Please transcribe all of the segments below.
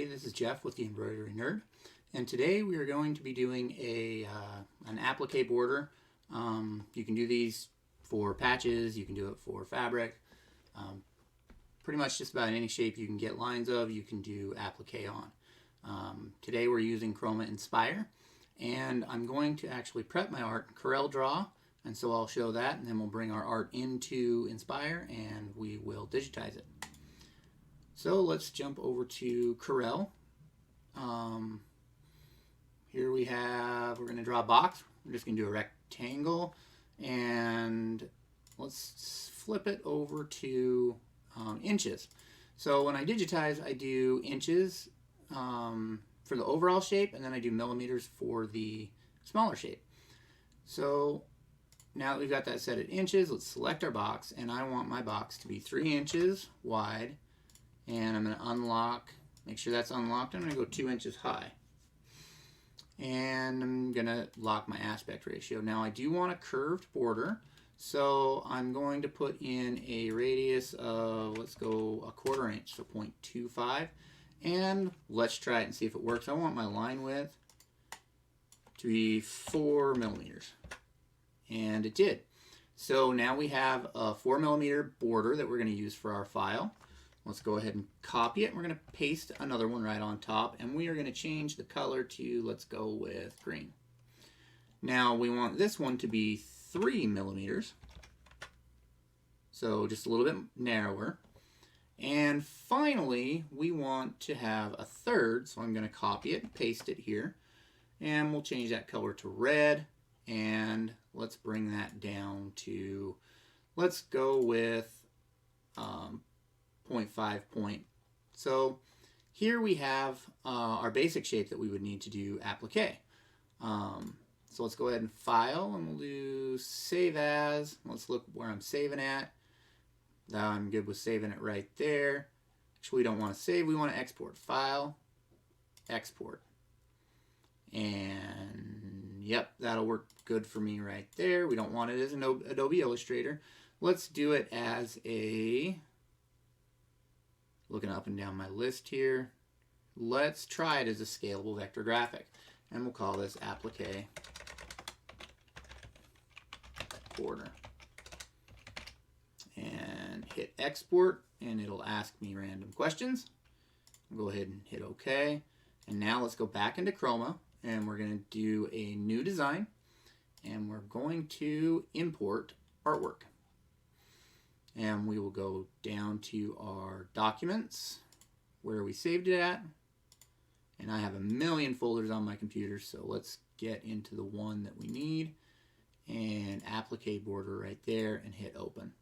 everybody, this is Jeff with the Embroidery Nerd, and today we are going to be doing an applique border. You can do these for patches, you can do it for fabric, pretty much just about any shape you can get lines of, you can do applique on. Today we're using Chroma Inspire, and I'm going to actually prep my art in Corel Draw, and so I'll show that, and then we'll bring our art into Inspire and we will digitize it. So let's jump over to Corel. Here we're going to draw a box. We're just going to do a rectangle, and let's flip it over to inches. So when I digitize, I do inches for the overall shape, and then I do millimeters for the smaller shape. So now that we've got that set at inches, let's select our box, and I want my box to be 3 inches wide. And I'm going to unlock, make sure that's unlocked. I'm going to go 2 inches high. And I'm going to lock my aspect ratio. Now I do want a curved border, so I'm going to put in a radius of, let's go 1/4 inch, so 0.25. And let's try it and see if it works. I want my line width to be 4 millimeters. And it did. So now we have a 4 millimeter border that we're going to use for our file. Let's go ahead and copy it. We're going to paste another one right on top, and we are going to change the color to, let's go with green. Now we want this one to be 3 millimeters, so just a little bit narrower. And finally, we want to have a third, so I'm going to copy it and paste it here, and we'll change that color to red, and let's bring that down to, let's go with 0.5 point. So here we have our basic shape that we would need to do applique. So let's go ahead and file, and we'll do save as. Let's look where I'm saving at. Now I'm good with saving it right there. Actually, we don't want to save, we want to export. File, export. And yep, that'll work good for me right there. We don't want it as an Adobe Illustrator. Let's do it as a, looking up and down my list here, let's try it as a scalable vector graphic, and we'll call this applique border. And hit export, and it'll ask me random questions. I'll go ahead and hit OK. And now let's go back into Chroma, and we're going to do a new design, and we're going to import artwork. And we will go down to our documents where we saved it at. And I have a million folders on my computer, so let's get into the one that we need. And applique border right there, and hit open.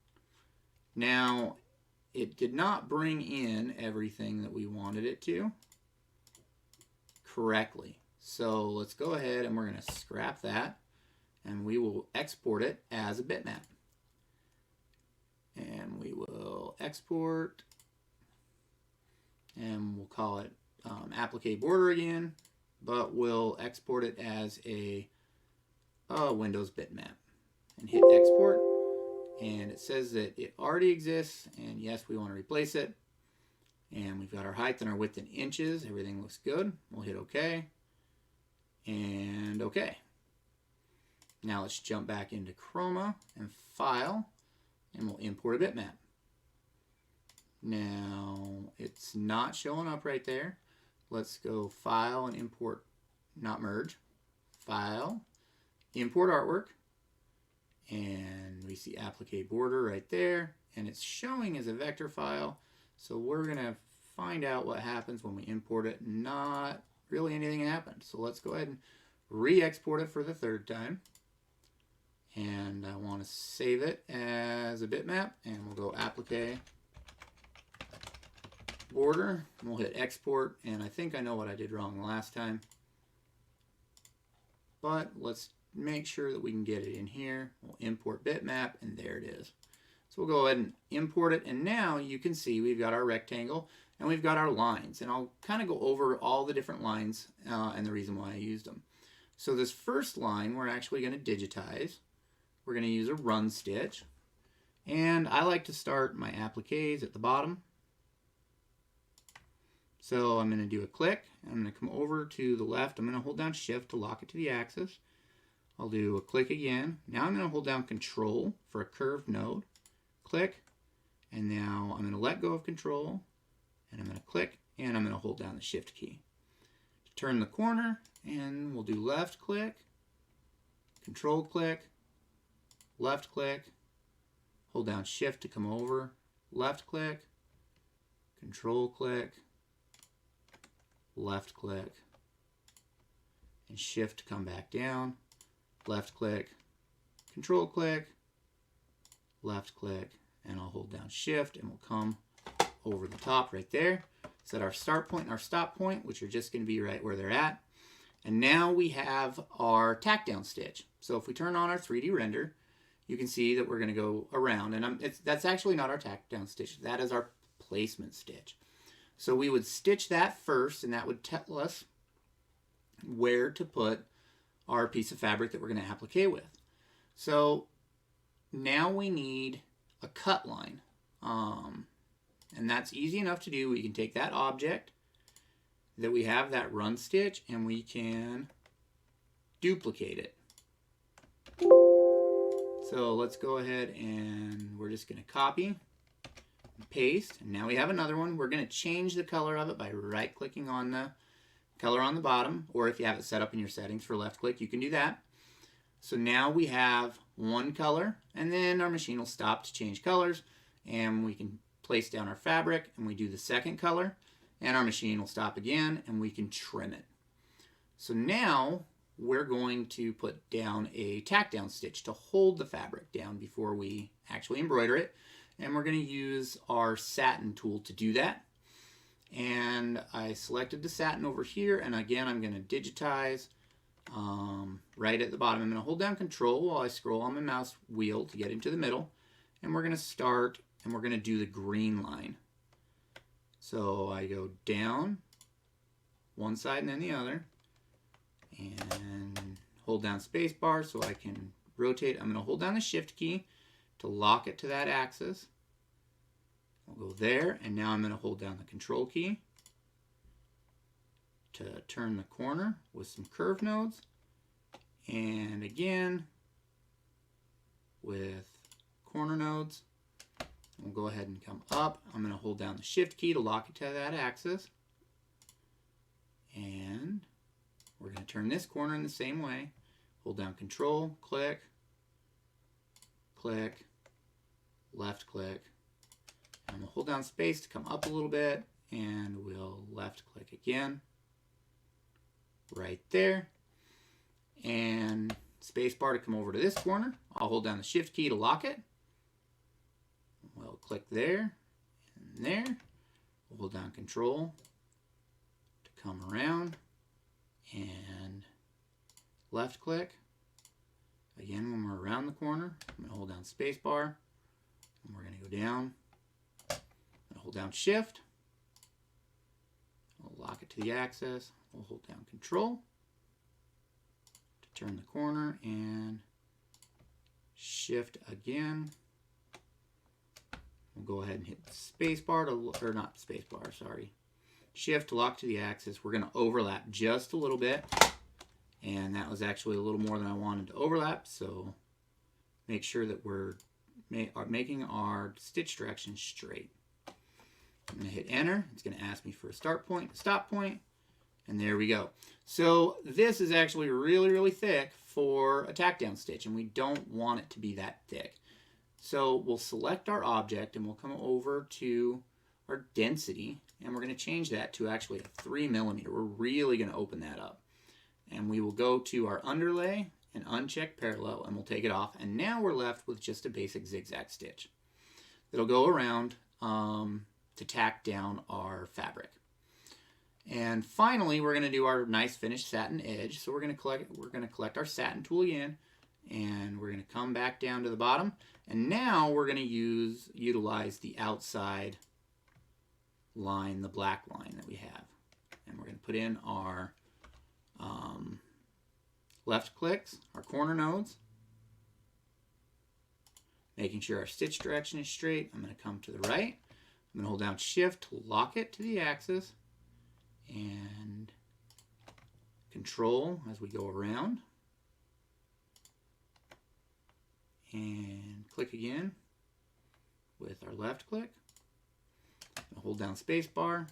Now, it did not bring in everything that we wanted it to correctly. So let's go ahead and we're going to scrap that, and we will export it as a bitmap. And we will export, and we'll call it applique border again, but we'll export it as a Windows bitmap. And hit export, and it says that it already exists, and yes, we want to replace it. And we've got our height and our width in inches. Everything looks good. We'll hit OK, and OK. Now let's jump back into Chroma and File, and we'll import a bitmap. Now it's not showing up right there. Let's go File and Import, not merge. File, Import Artwork, and we see applique border right there, and it's showing as a vector file. So we're going to find out what happens when we import it. Not really anything happened. So let's go ahead and re-export it for the 3rd time. And I want to save it as a bitmap, and we'll go applique border, and we'll hit export, and I think I know what I did wrong last time, but let's make sure that we can get it in here. We'll import bitmap, and there it is. So we'll go ahead and import it, and now you can see we've got our rectangle and we've got our lines, and I'll kind of go over all the different lines and the reason why I used them. So this first line we're actually going to digitize. We're going to use a run stitch, and I like to start my appliques at the bottom, So I'm going to do a click. I'm going to come over to the left. I'm going to hold down Shift to lock it to the axis. I'll do a click again. Now I'm going to hold down Control for a curved node. Click. And now I'm going to let go of Control. And I'm going to click. And I'm going to hold down the Shift key. To turn the corner, and we'll do left click, Control click, left click, hold down Shift to come over, left click, Control click, left click, and Shift to come back down, left click, Control click, left click, and I'll hold down Shift and we'll come over the top right there. Set our start point and our stop point, which are just going to be right where they're at. And now we have our tack down stitch. So if we turn on our 3D render, you can see that we're going to go around. And that's actually not our tack down stitch. That is our placement stitch. So we would stitch that first, and that would tell us where to put our piece of fabric that we're going to applique with. So now we need a cut line. And that's easy enough to do. We can take that object that we have, that run stitch, and we can duplicate it. So let's go ahead and we're just going to copy and paste. And now we have another one. We're going to change the color of it by right-clicking on the color on the bottom, or if you have it set up in your settings for left-click, you can do that. So now we have one color, and then our machine will stop to change colors, and we can place down our fabric, and we do the second color, and our machine will stop again, and we can trim it. So now we're going to put down a tack down stitch to hold the fabric down before we actually embroider it, and we're going to use our satin tool to do that. And I selected the satin over here, and again I'm going to digitize right at the bottom. I'm going to hold down Control while I scroll on my mouse wheel to get into the middle, and we're going to start, and we're going to do the green line. So I go down one side and then the other, and hold down space bar so I can rotate. I'm going to hold down the Shift key to lock it to that axis. We'll go there, and now I'm going to hold down the Control key to turn the corner with some curve nodes, and again with corner nodes. We'll go ahead and come up. I'm going to hold down the Shift key to lock it to that axis. And we're going to turn this corner in the same way. Hold down Control, click, click, left click. And we'll hold down space to come up a little bit, and we'll left click again. Right there. And space bar to come over to this corner. I'll hold down the Shift key to lock it. We'll click there and there. We'll hold down Control to come around and left click. Again, when we're around the corner, I'm going to hold down space bar, and we're going to go down. I'm going to hold down Shift. We'll lock it to the axis. We'll hold down Control to turn the corner, and Shift again. We'll go ahead and hit space bar to, or not space bar, sorry. Shift to lock to the axis. We're going to overlap just a little bit, and that was actually a little more than I wanted to overlap, so make sure that we're making our stitch direction straight. I'm going to hit enter. It's going to ask me for a start point, a stop point, and there we go. So this is actually really, really thick for a tack down stitch, and we don't want it to be that thick. So we'll select our object, and we'll come over to our density, and we're going to change that to actually a 3mm. We're really going to open that up. And we will go to our underlay and uncheck parallel, and we'll take it off. And now we're left with just a basic zigzag stitch that'll go around to tack down our fabric. And finally, we're going to do our nice finished satin edge. So we're going to collect our satin tool again, and we're going to come back down to the bottom. And now we're going to utilize the outside line, the black line that we have. And we're going to put in our left clicks, our corner nodes, making sure our stitch direction is straight. I'm going to come to the right. I'm going to hold down Shift to lock it to the axis. and Control as we go around, and click again with our left click. Hold down space bar.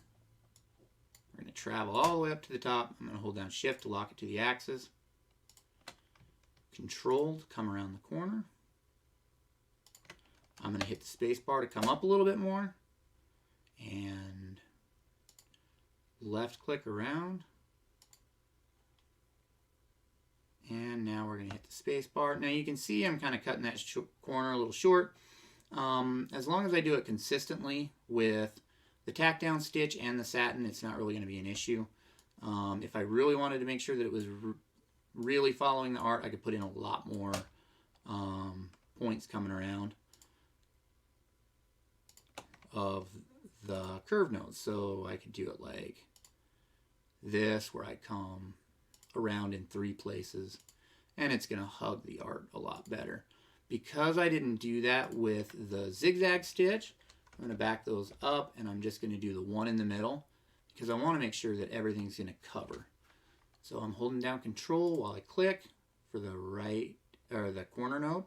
We're going to travel all the way up to the top. I'm going to hold down Shift to lock it to the axis. Control to come around the corner. I'm going to hit the space bar to come up a little bit more. And left click around. And now we're going to hit the space bar. Now you can see I'm kind of cutting that corner a little short. As long as I do it consistently with the tack down stitch and the satin, it's not really going to be an issue. If I really wanted to make sure that it was really following the art, I could put in a lot more points coming around of the curve nodes. So I could do it like this, where I come around in 3 places, and it's going to hug the art a lot better. Because I didn't do that with the zigzag stitch, I'm going to back those up, and I'm just going to do the one in the middle because I want to make sure that everything's going to cover. So I'm holding down Control while I click for the right, or the corner node,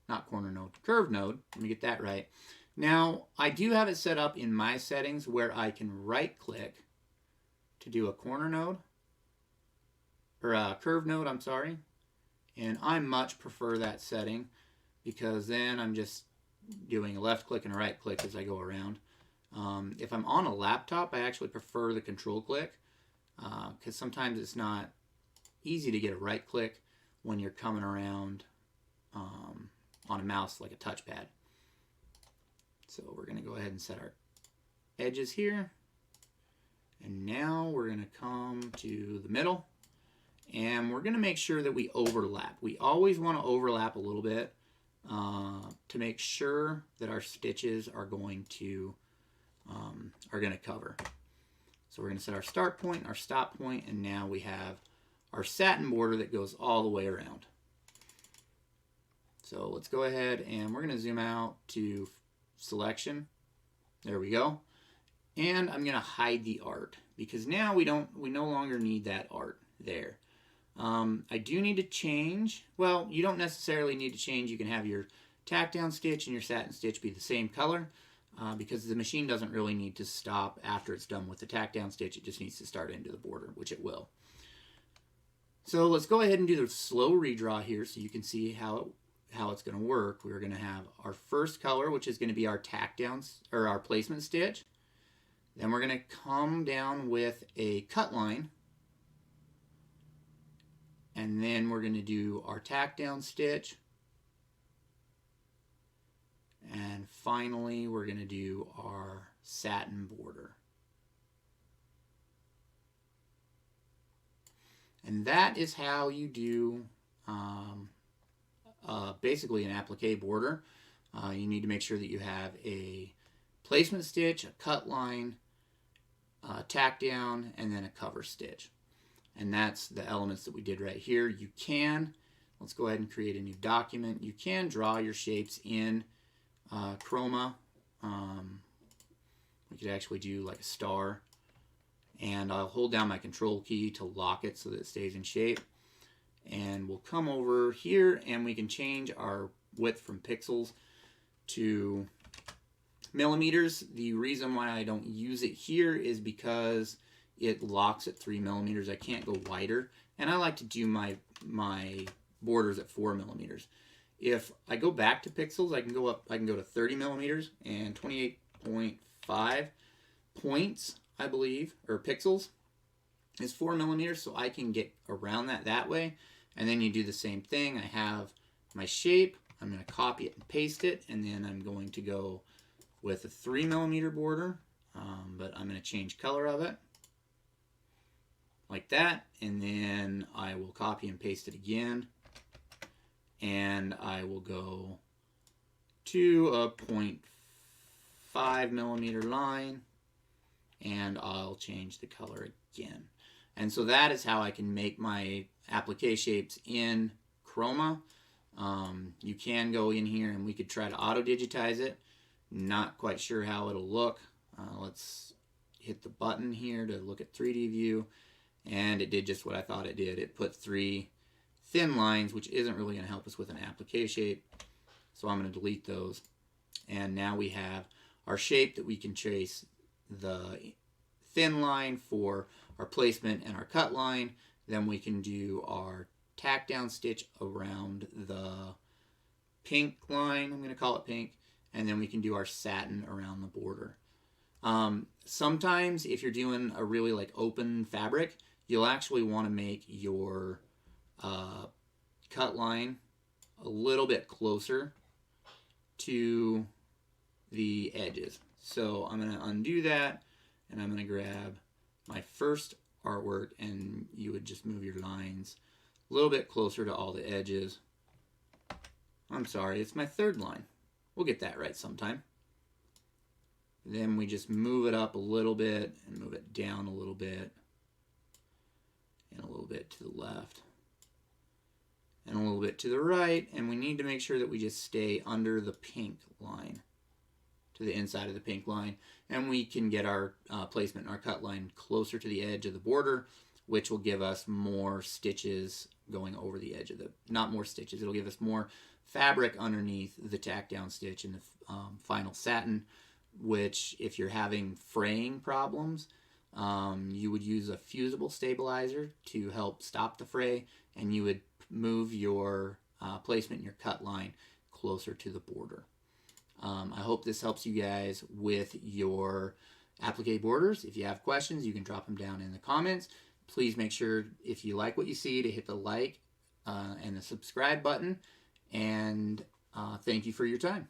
not corner node, curve node. Let me get that right. Now I do have it set up in my settings where I can right click to do a corner node, or a curve node, I'm sorry. And I much prefer that setting because then I'm just doing a left click and a right click as I go around. If I'm on a laptop, I actually prefer the Control click because sometimes it's not easy to get a right click when you're coming around on a mouse like a touchpad. So we're going to go ahead and set our edges here. And now we're going to come to the middle. And we're going to make sure that we overlap. We always want to overlap a little bit to make sure that our stitches are going to cover. So we're going to set our start point, our stop point, and now we have our satin border that goes all the way around. So let's go ahead and we're going to zoom out to selection. There we go. And I'm going to hide the art because now we no longer need that art there. I do need to change. Well, you don't necessarily need to change. You can have your tack down stitch and your satin stitch be the same color because the machine doesn't really need to stop after it's done with the tack down stitch. It just needs to start into the border, which it will. So let's go ahead and do the slow redraw here so you can see how it's going to work. We're going to have our first color, which is going to be our tack down or our placement stitch. Then we're going to come down with a cut line. And then we're going to do our tack down stitch. And finally, we're going to do our satin border. And that is how you do basically an applique border. You need to make sure that you have a placement stitch, a cut line, tack down, and then a cover stitch. And that's the elements that we did right here. You can, let's go ahead and create a new document. You can draw your shapes in Chroma. We could actually do like a star. And I'll hold down my Control key to lock it so that it stays in shape. And we'll come over here and we can change our width from pixels to millimeters. The reason why I don't use it here is because it locks at 3 millimeters. I can't go wider, and I like to do my borders at 4 millimeters. If I go back to pixels, I can go up. I can go to 30 millimeters and 28.5 points, I believe, or pixels is 4 millimeters. So I can get around that way. And then you do the same thing. I have my shape. I'm going to copy it and paste it, and then I'm going to go with a 3 millimeter border, but I'm going to change color of it. Like that, and then I will copy and paste it again, and I will go to a 0.5 millimeter line, and I'll change the color again. And so that is how I can make my applique shapes in Chroma. You can go in here and we could try to auto digitize it. Not quite sure how it'll look. Let's hit the button here to look at 3D view, and it did just what I thought it did. It put 3 thin lines, which isn't really going to help us with an applique shape. So I'm going to delete those. And now we have our shape that we can trace the thin line for our placement and our cut line. Then we can do our tack down stitch around the pink line. I'm going to call it pink. And then we can do our satin around the border. Sometimes if you're doing a really like open fabric, you'll actually want to make your cut line a little bit closer to the edges. So I'm going to undo that, and I'm going to grab my first artwork, and you would just move your lines a little bit closer to all the edges. I'm sorry, it's my third line. We'll get that right sometime. Then we just move it up a little bit and move it down a little bit and a little bit to the left and a little bit to the right, and we need to make sure that we just stay under the pink line, to the inside of the pink line, and we can get our placement and our cut line closer to the edge of the border, which will give us more stitches going over the edge of the, not more stitches, it'll give us more fabric underneath the tack down stitch and the final satin, which if you're having fraying problems, you would use a fusible stabilizer to help stop the fray, and you would move your placement and your cut line closer to the border. I hope this helps you guys with your applique borders. If you have questions, you can drop them down in the comments. Please make sure, if you like what you see, to hit the like and the subscribe button. And thank you for your time.